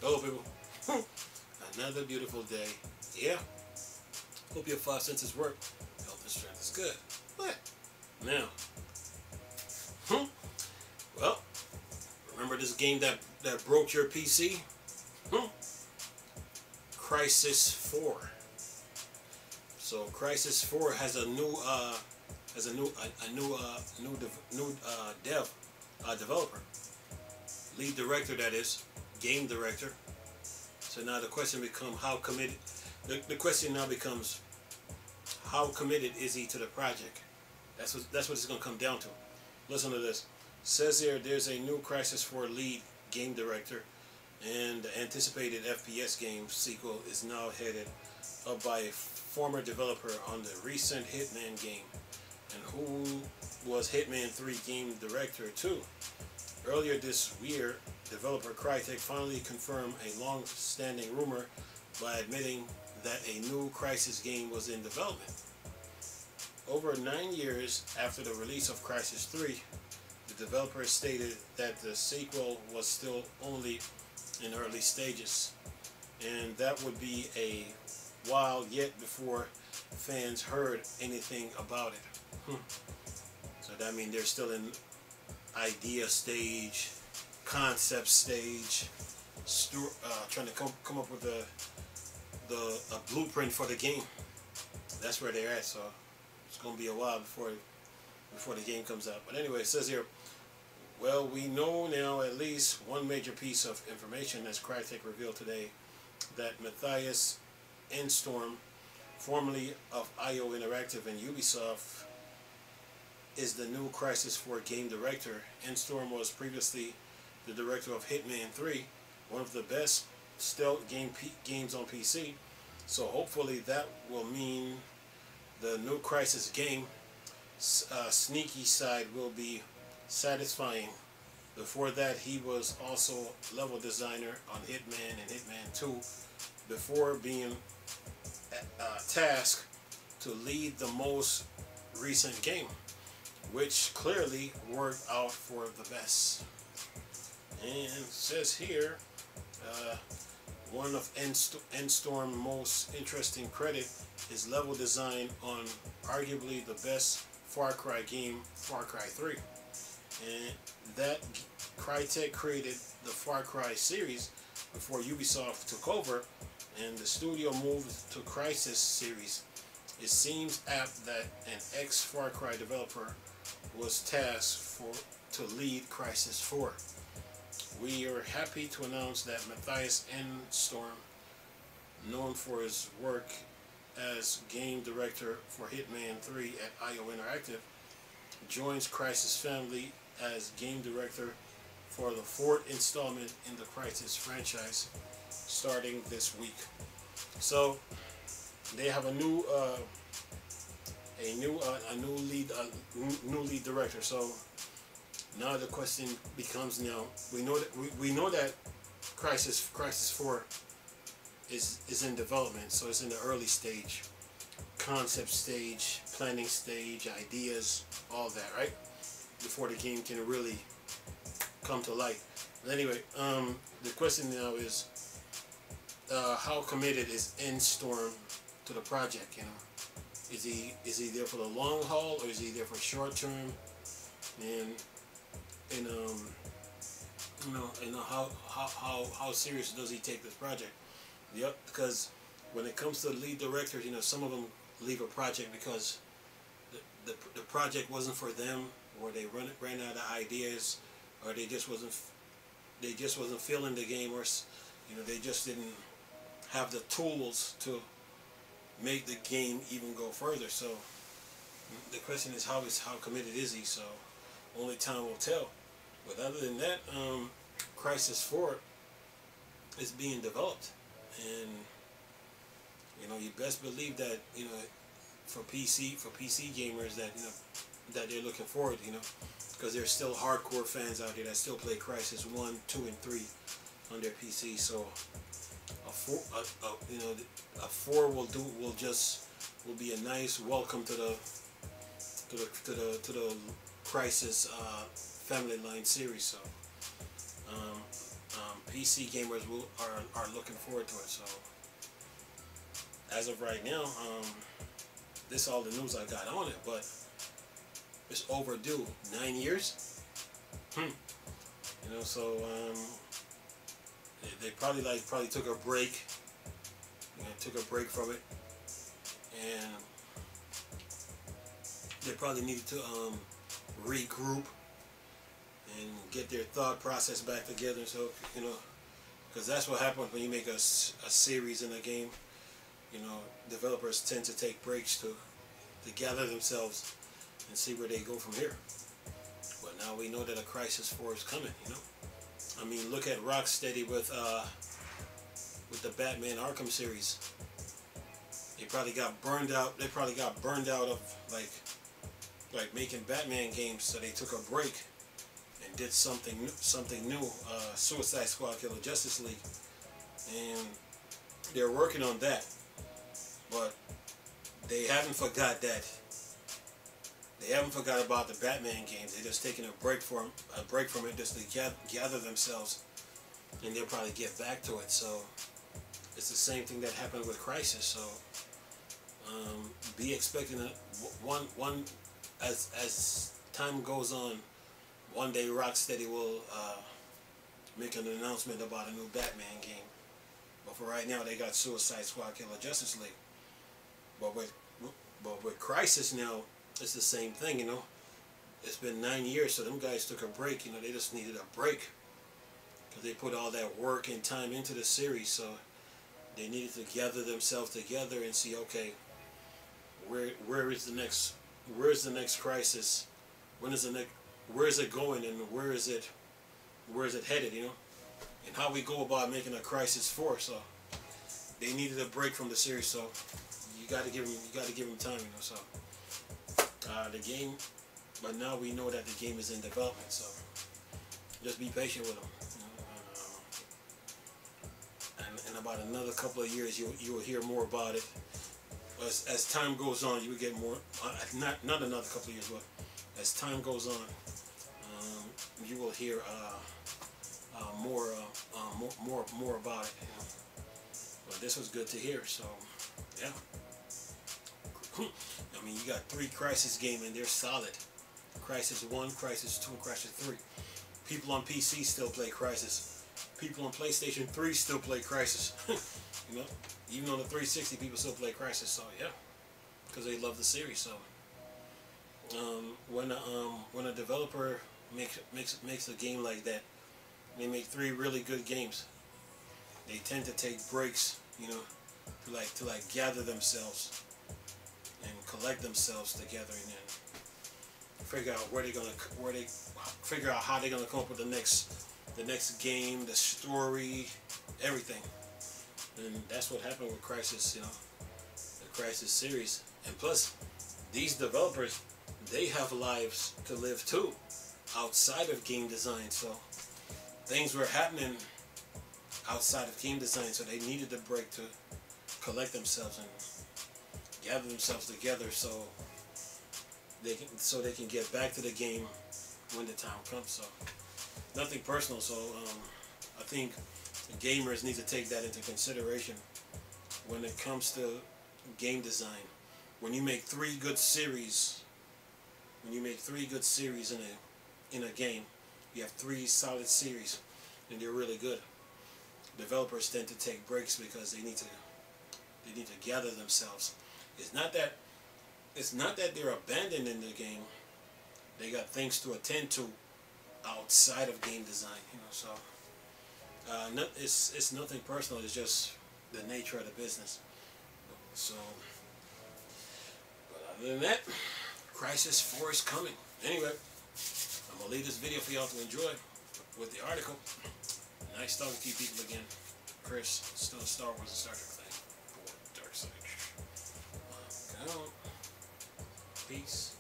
Hello, people. Another beautiful day. Yeah. Hope your 5 senses work. Health and strength is good. What? Now. Well, remember this game that broke your PC? Crysis 4. So Crysis 4 has a new developer, lead director, that is, game director. So now the question becomes how committed. The question now becomes how committed is he to the project? That's what it's going to come down to. Listen to this. It says here there's a new Crysis 4 lead game director, and the anticipated FPS game sequel is now headed up by a former developer on the recent Hitman game, and who was Hitman 3 game director too. Earlier this year, developer Crytek finally confirmed a long-standing rumor by admitting that a new Crysis game was in development. Over 9 years after the release of Crysis 3, the developer stated that the sequel was still only in early stages, and that would be a while yet before fans heard anything about it. So that means they're still in idea stage, concept stage, trying to come up with a blueprint for the game. That's where they're at. So it's going to be a while before the game comes out. But anyway, it says here, well, we know now at least one major piece of information as Crytek revealed today, that Matthias Endstorm, formerly of IO Interactive and Ubisoft, is the new Crysis 4 game director. Endstorm was previously the director of Hitman 3, one of the best stealth games on PC. So hopefully that will mean the new Crysis game sneaky side will be satisfying. Before that, he was also level designer on Hitman and Hitman 2 before being tasked to lead the most recent game, which clearly worked out for the best. And it says here, one of Endstorm's most interesting credit is level design on arguably the best Far Cry game, Far Cry 3. And that Crytek created the Far Cry series before Ubisoft took over, and the studio moved to Crysis series. It seems apt that an ex-Far Cry developer was tasked to lead Crysis 4. We are happy to announce that Matthias Endstorm, known for his work as game director for Hitman 3 at IO Interactive, joins Crysis family as game director for the 4th installment in the Crysis franchise, starting this week. So they have a new lead director. So now the question becomes, we know that Crysis 4 is in development, so it's in the early stage, concept stage, planning stage, ideas, all that, right? Before the game can really come to light. But anyway, the question now is, how committed is Endstorm to the project? Is he there for the long haul, or is he there for short term? And how serious does he take this project? Yep, because when it comes to lead directors, some of them leave a project because the project wasn't for them, or they ran out of ideas, or they just wasn't feeling the game, or they just didn't have the tools to make the game even go further. So the question is, how committed is he? So only time will tell. But other than that, Crysis 4 is being developed, and you best believe that for PC gamers that they're looking forward, because there's still hardcore fans out there that still play Crysis 1, 2, and 3 on their PC. So a 4 will be a nice welcome to the Crysis family line series. So PC gamers are looking forward to it. So as of right now, this is all the news I got on it, but it's overdue. 9 years. You know, so they probably took a break. You know, took a break from it, and they probably needed to regroup and get their thought process back together. So, you know, because that's what happens when you make a series in a game. You know, developers tend to take breaks to gather themselves and see where they go from here. But now we know that a Crysis 4 is coming. You know, I mean, look at Rocksteady with the Batman Arkham series. They probably got burned out. They probably got burned out of like making Batman games, so they took a break and did something new. Suicide Squad, Killer Justice League, and they're working on that. But they haven't forgot that. They haven't forgot about the Batman games. They're just taking a break from it, just to gather themselves, and they'll probably get back to it. So it's the same thing that happened with Crysis. So be expecting one as time goes on. One day Rocksteady will make an announcement about a new Batman game. But for right now, they got Suicide Squad, Killer Justice League. But with Crysis now, it's the same thing. You know, it's been 9 years, so them guys took a break. You know, they just needed a break because they put all that work and time into the series. So they needed to gather themselves together and see, okay, where's the next Crysis? Where is it going, and where is it headed? You know, and how we go about making a Crysis 4. So they needed a break from the series. So you got to give them time. You know, so the game. But now we know that the game is in development. So just be patient with them. You know, and in about another couple of years, you will hear more about it. As time goes on, you will get more. Not another couple of years, but as time goes on, you will hear more about it. You know? But this was good to hear. So yeah. I mean, you got 3 Crysis games and they're solid. Crysis 1, Crysis 2, and Crysis 3. People on PC still play Crysis. People on PlayStation 3 still play Crysis. You know, even on the 360, people still play Crysis. So yeah, because they love the series. So when a developer makes a game like that, they make 3 really good games. They tend to take breaks, you know, to gather themselves and collect themselves together, and then figure out figure out how they're gonna come up with the next game, the story, everything. And that's what happened with Crysis, you know, the Crysis series. And plus, these developers, they have lives to live too, outside of game design. So things were happening outside of game design, so they needed a break to collect themselves and gather themselves together, so they can get back to the game when the time comes. So nothing personal. So I think gamers need to take that into consideration when it comes to game design. When you make 3 good series, in a game, you have 3 solid series, and they're really good. Developers tend to take breaks because they need to gather themselves. It's not that they're abandoning the game. They got things to attend to outside of game design, you know. So it's nothing personal. It's just the nature of the business. So, but other than that, Crysis 4 is coming. Anyway, I'm gonna leave this video for y'all to enjoy with the article. Nice talking to you people again. Chris, still a Star Wars and Star Trek thing for Dark Side. Peace.